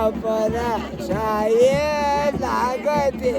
पर शाये लागते।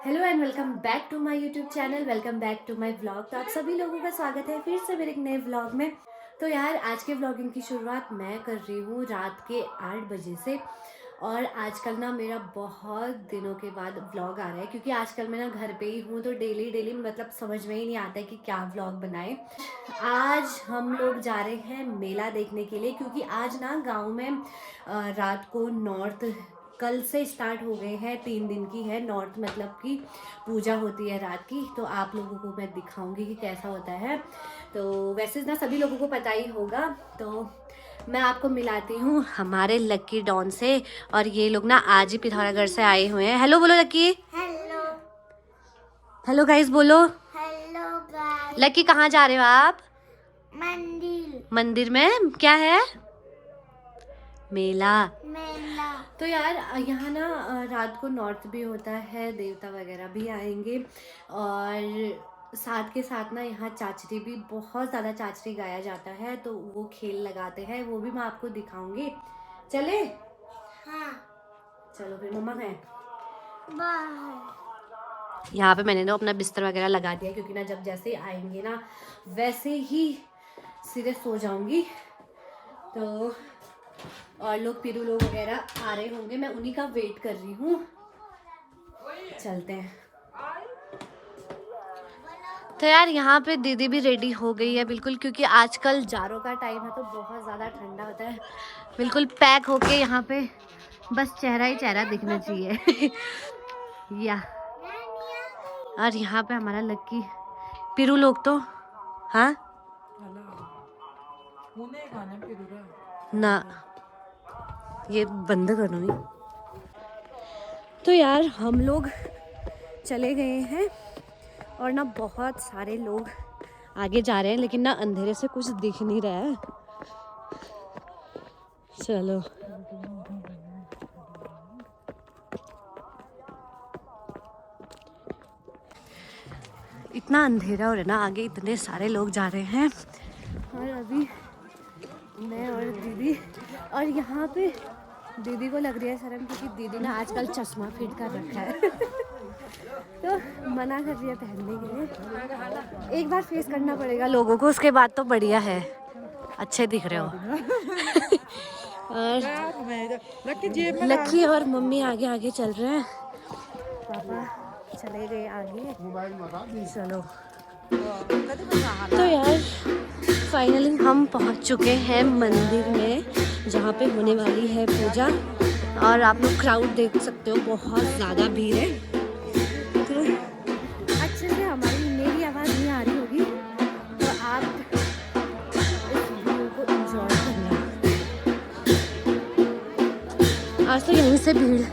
Hello and welcome back to my YouTube channel, welcome back to my vlog. तो आप सभी लोगों का स्वागत है फिर से मेरे एक नए व्लॉग में। तो यार आज के व्लॉगिंग की शुरुआत मैं कर रही हूँ रात के 8 बजे से। और आजकल ना मेरा बहुत दिनों के बाद व्लॉग आ रहा है, क्योंकि आजकल मैं ना घर पे ही हूँ, तो डेली मतलब समझ में ही नहीं आता है कि क्या व्लॉग बनाए। आज हम लोग जा रहे हैं मेला देखने के लिए, क्योंकि आज ना गाँव में रात को नॉर्थ कल से स्टार्ट हो गए हैं, 3 दिन की है नॉर्थ मतलब की पूजा होती है रात की। तो आप लोगों को मैं दिखाऊंगी कि कैसा होता है। तो वैसे ना सभी लोगों को पता ही होगा। तो मैं आपको मिलाती हूँ हमारे लक्की डॉन से। और ये लोग ना आज ही पिथौरागढ़ से आए हुए हैं। हेलो बोलो लक्की। हेलो हेलो गाइस बोलो। Hello guys. लक्की कहाँ जा रहे हो आप? मंदिर मंदिर में क्या है? मेला। मेला। तो यार यहाँ ना रात को नॉर्थ भी होता है, देवता वगैरह भी आएंगे। और साथ के साथ ना यहाँ चाचरी भी, बहुत ज़्यादा चाचरी गाया जाता है, तो वो खेल लगाते हैं, वो भी मैं आपको दिखाऊंगी। चले? हाँ चलो फिर। मम्मा है बाहर। यहाँ पे। मैंने ना अपना बिस्तर वगैरह लगा दिया, क्योंकि ना जब जैसे आएंगे ना वैसे ही सीधे सो जाऊंगी। तो और लोग पीरू लोग वगैरह आ रहे होंगे, मैं उन्हीं का वेट कर रही हूँ। चलते हैं। तो यार यहाँ पे दीदी भी रेडी हो गई है बिल्कुल, क्योंकि आजकल जाड़ों का टाइम है तो बहुत ज़्यादा ठंडा होता है। बिल्कुल पैक होके यहाँ पे बस चेहरा ही चेहरा दिखना चाहिए। या और यहाँ पे हमारा लक्की पीरू लोग तो हाँ ना, ये बंद करो नहीं। तो यार हम लोग चले गए हैं और ना बहुत सारे लोग आगे जा रहे हैं, लेकिन ना अंधेरे से कुछ दिख नहीं रहा है। चलो इतना अंधेरा हो रहा है ना, आगे इतने सारे लोग जा रहे हैं। और अभी मैं और दीदी, और यहाँ पे दीदी को लग रही है शर्म, क्योंकि दीदी ने आजकल चश्मा फिट कर रखा है। तो मना कर रही है पहनने के लिए। एक बार फेस करना पड़ेगा लोगों को, उसके बाद तो बढ़िया है, अच्छे दिख रहे हो। और लक्की और मम्मी आगे आगे चल रहे हैं, पापा चले गए आगे। चलो तो यार फाइनली हम पहुंच चुके हैं मंदिर में, जहाँ पे होने वाली है पूजा। और आप लोग क्राउड देख सकते हो, बहुत ज़्यादा भीड़ है। तो अच्छे से मेरी आवाज़ नहीं आ रही होगी, तो आप इस व्यू को एंजॉय करना। आज तो यहीं से भीड़।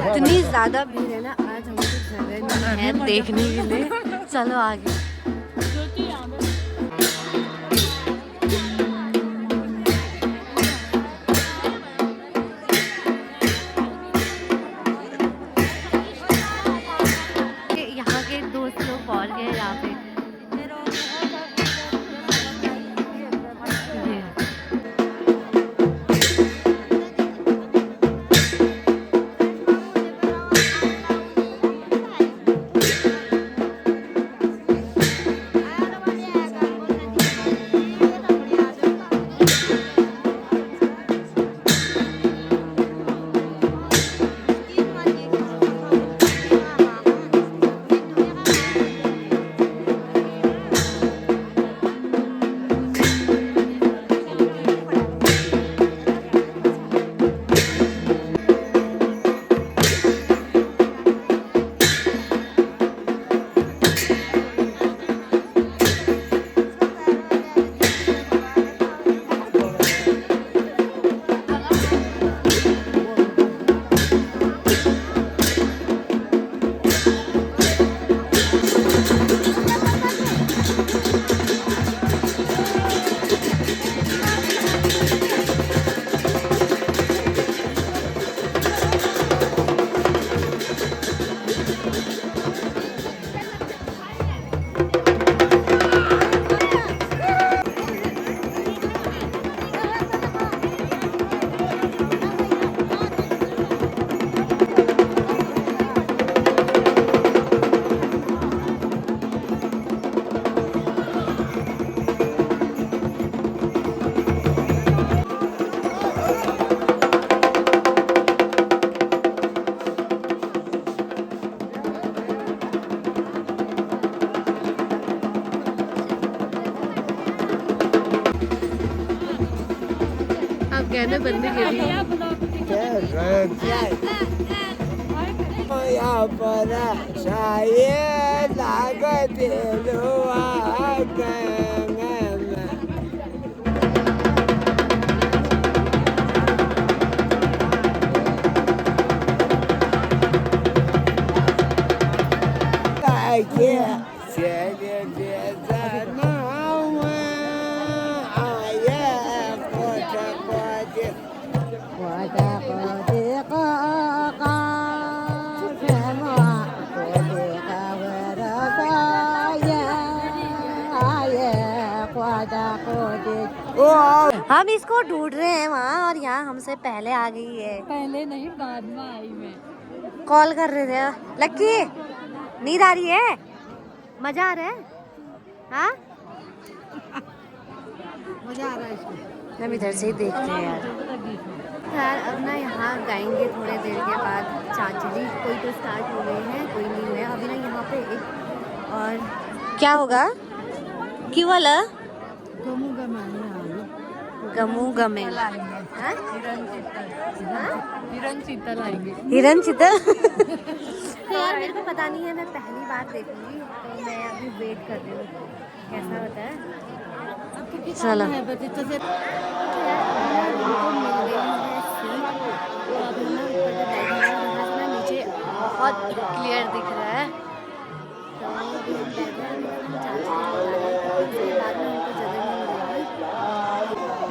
इतनी ज़्यादा भीड़ है ना, आज हमको जगह नहीं है देखने के लिए। चलो आगे। यहाँ के दोस्त लोग और गए यहाँ पे। कहने बंदी के लिए यहाँ पर शायद लागत हम इसको ढूंढ रहे हैं वहाँ, और यहाँ हमसे पहले आ गई है। पहले नहीं, बाद में आई मैं। कॉल कर रहे थे। लक्की, नींद आ रही है? मजा आ रहा है? हाँ, मजा आ रहा है इसमें। हम इधर से ही देखते हैं यार। अब ना यहाँ गाएंगे थोड़े देर के बाद चाचली। कोई तो स्टार्ट हो गए हैं, कोई नहीं हुए अभी ना यहाँ पे एक। और क्या होगा? क्यों वाला? गमू गमे गमू गमे हिरन चीतल आएंगे। हिरन चीतल। तो यार मेरे को पता नहीं है, मैं पहली बार देखूंगी, तो मैं अभी वेट कर रही हूँ कैसा होता है। चलो है बच्चे से नीचे बहुत क्लियर दिख रहा है।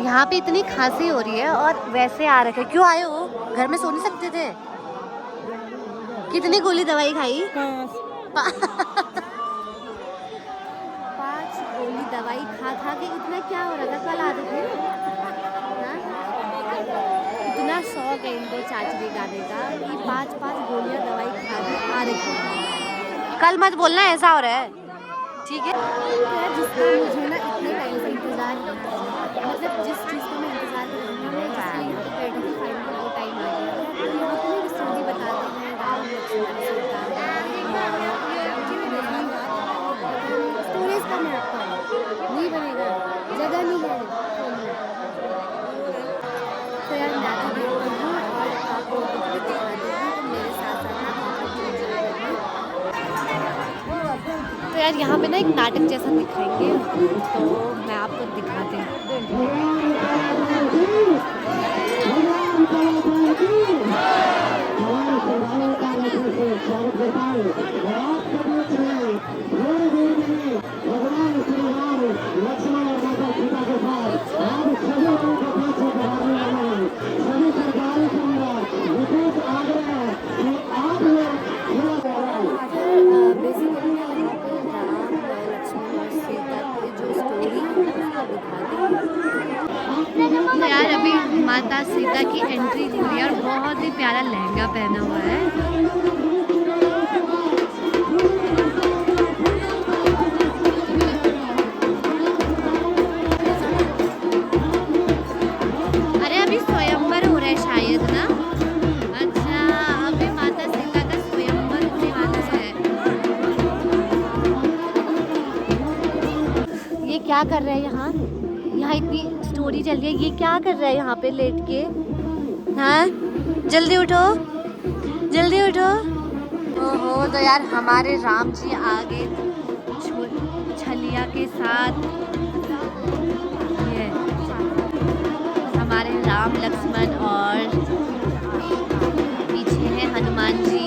यहाँ पे इतनी खांसी हो रही है और वैसे आ रखे। क्यों आए हो? घर में सो नहीं सकते थे? कितनी गोली दवाई खाई? 5 गोली दवाई खा खा के इतना क्या हो रहा था? कल आते थे इतना शौक है इनको चाचरी गाने का कि 5 गोलियां दवाई खा के आ रही। कल मत बोलना ऐसा हो रहा है, ठीक है? जिसका मुझे ना इतने टाइम से इंतजार, मतलब जिस चीज़ का मैं इंतजार कर रही हूँ, बैठने फाइनल वो टाइम आ गया। तो यहाँ पर भी स्टोरी बताते हैं राम लक्ष्मण सीता। स्टोरेज का मैप नहीं बनेगा, जगह नहीं है। तो यार मैं तो देखती हूँ और आपको भी दिखाती हूँ, तो मेरे साथ तो यार यहाँ पे ना एक नाटक जैसा दिखाएंगे, तो मैं आपको दिखाती हूँ। तो यार अभी माता सीता की एंट्री हुई है और बहुत ही प्यारा लहंगा पहना हुआ है। अरे अभी स्वयंवर हो रहा है शायद ना? अच्छा, अभी माता सीता का स्वयंवर होने वाला है। ये क्या कर रहे हैं यहाँ? यहाँ इतनी स्टोरी चल रही है, ये क्या कर रहा है यहाँ पे लेट के? हाँ, जल्दी उठो, जल्दी उठो। ओहो, तो यार हमारे राम जी आगे छलिया के साथ, ये हमारे राम लक्ष्मण और पीछे है हनुमान जी।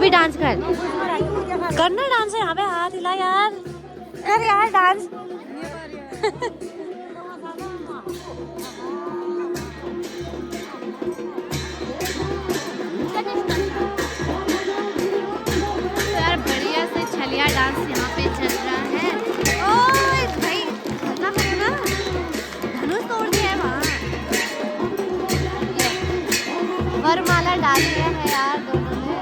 डांस करना, डांस है यहाँ पे। हाथ हिला यार, अरे यार डांस। यार बढ़िया से छलिया डांस यहाँ पे चल रहा है। ओए भाई, ना करो ना, धनुष तोड़ दिया है वहाँ। वरमाला डाल दिया है यार दोनों ने।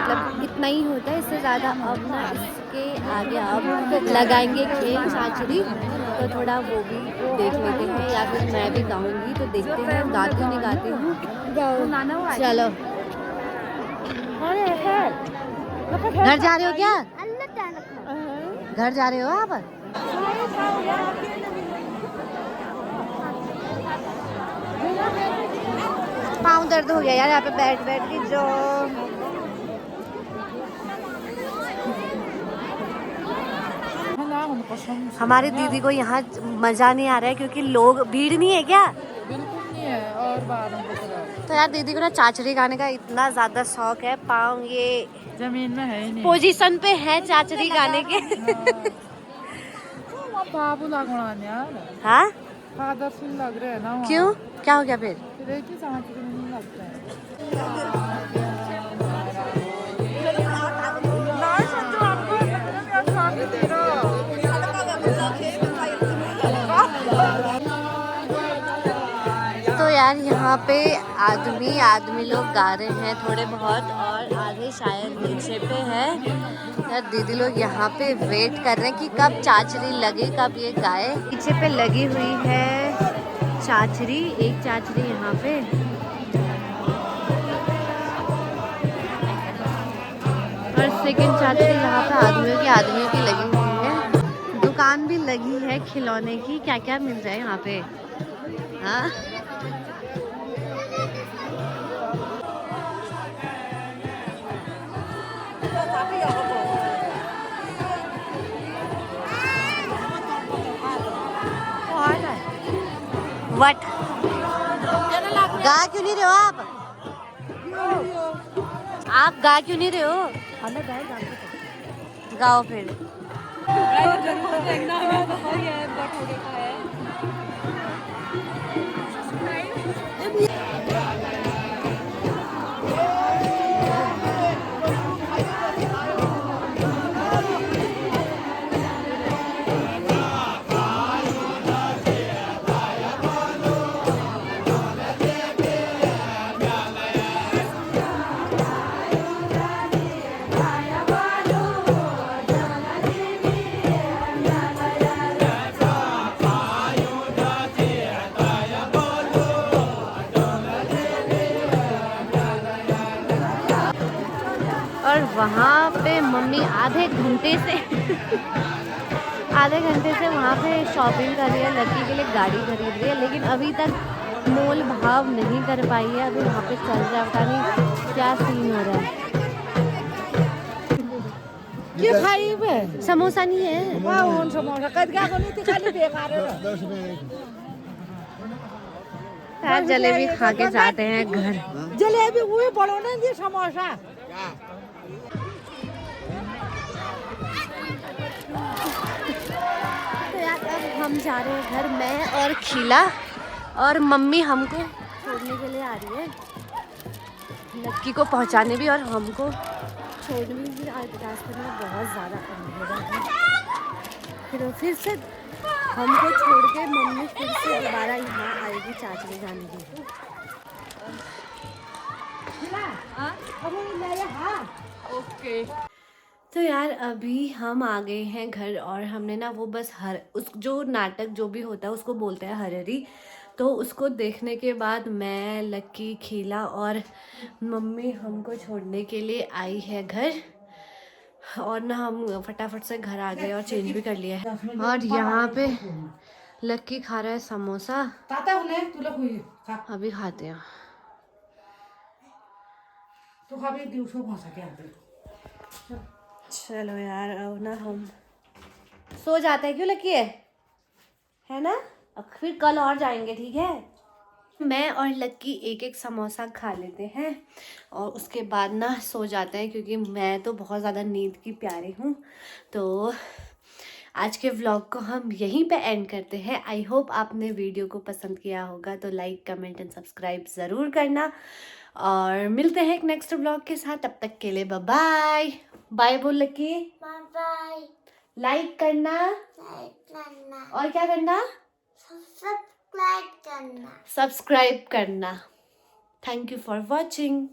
मतलब इतना ही होता है, इससे ज़्यादा। अब ना इसके आगे अब लगाएंगे खेल चाचरी, तो थोड़ा वो भी देख लेते हैं, या फिर मैं भी गाऊंगी तो देखते हैं गाती नहीं गाती हूँ। चलो घर जा रहे हो क्या? घर जा रहे हो आप? पाँव दर्द हो गया यार यहाँ पे बैठ बैठ के। जो हमारी दीदी को यहाँ मजा नहीं आ रहा है क्योंकि लोग, भीड़ नहीं है क्या? बिल्कुल नहीं है। और बाहर तो यार दीदी को ना चाचरी गाने का इतना ज्यादा शौक है, पाँव ये जमीन में है ही नहीं। पोजीशन पे है चाचरी गाने के। बाबू लागोड़ा यार। हाँ फादर सिंह लग रहे हैं ना वहाँ। क्यों, क्या हो गया फिर? देखिए समझ में नहीं लगता है। तो यार यहाँ पे आदमी लोग गा रहे हैं थोड़े बहुत, और आधे शायद नीचे पे है। यार दीदी लोग यहाँ पे वेट कर रहे हैं कि कब चाचरी लगे, कब ये गाए। पीछे पे लगी हुई है चाचरी, एक चाचरी यहाँ पे, और सेकंड चाचरी यहाँ पे आदमियों की लगी हुई है। दुकान भी लगी है खिलौने की, क्या क्या मिल रहा है यहाँ पे। हाँ वट गा क्यों नहीं रहे हो आप? आप गा क्यों नहीं रहे हो? हमें गाओ फिर। और वहाँ पे मम्मी आधे घंटे से वहाँ पे शॉपिंग कर रही है, लड़की के लिए गाड़ी खरीद रही है, लेकिन अभी तक मोल भाव नहीं कर पाई है। अभी वहाँ पे चल रहा है, पता नहीं क्या सीन हो रहा है। क्या खाई बे? समोसा नहीं है। समोसा कद क्या कोनी थी खाली बेकार है। यार जलेबी खा के जाते हैं घर। जलेबी वो बड़ो ना ये समोसा। तो यार अब हम जा रहे हैं घर, मैं और खीला, और मम्मी हमको छोड़ने के लिए आ रही है, लक्की को पहुंचाने भी और हमको छोड़ने भी। रास्ते में बहुत ज़्यादा अंधेरा है, फिर से हमको छोड़ के मम्मी फिर से दोबारा यहाँ आएगी चाचरी जाने की। ओके। तो यार अभी हम आ गए हैं घर, और हमने ना वो बस उस जो नाटक जो भी होता है उसको बोलते हैं हररी, तो उसको देखने के बाद मैं, लक्की, खीला और मम्मी हमको छोड़ने के लिए आई है घर, और ना हम फटाफट से घर आ गए और चेंज भी कर लिया है। और यहाँ पे लक्की खा रहा है समोसा, अभी खाते हैं। चलो यार अब ना हम सो जाते हैं, क्यों लकी है ना? अब फिर कल और जाएंगे, ठीक है? मैं और लक्की एक एक समोसा खा लेते हैं और उसके बाद ना सो जाते हैं, क्योंकि मैं तो बहुत ज़्यादा नींद की प्यारी हूँ। तो आज के व्लॉग को हम यहीं पे एंड करते हैं। आई होप आपने वीडियो को पसंद किया होगा, तो लाइक, कमेंट एंड सब्सक्राइब ज़रूर करना, और मिलते हैं एक नेक्स्ट व्लॉग के साथ। तब तक के लिए बाय बाय। बोल लक्की। Bye bye. लाइक करना और क्या करना? सब्सक्राइब करना। Thank you for watching.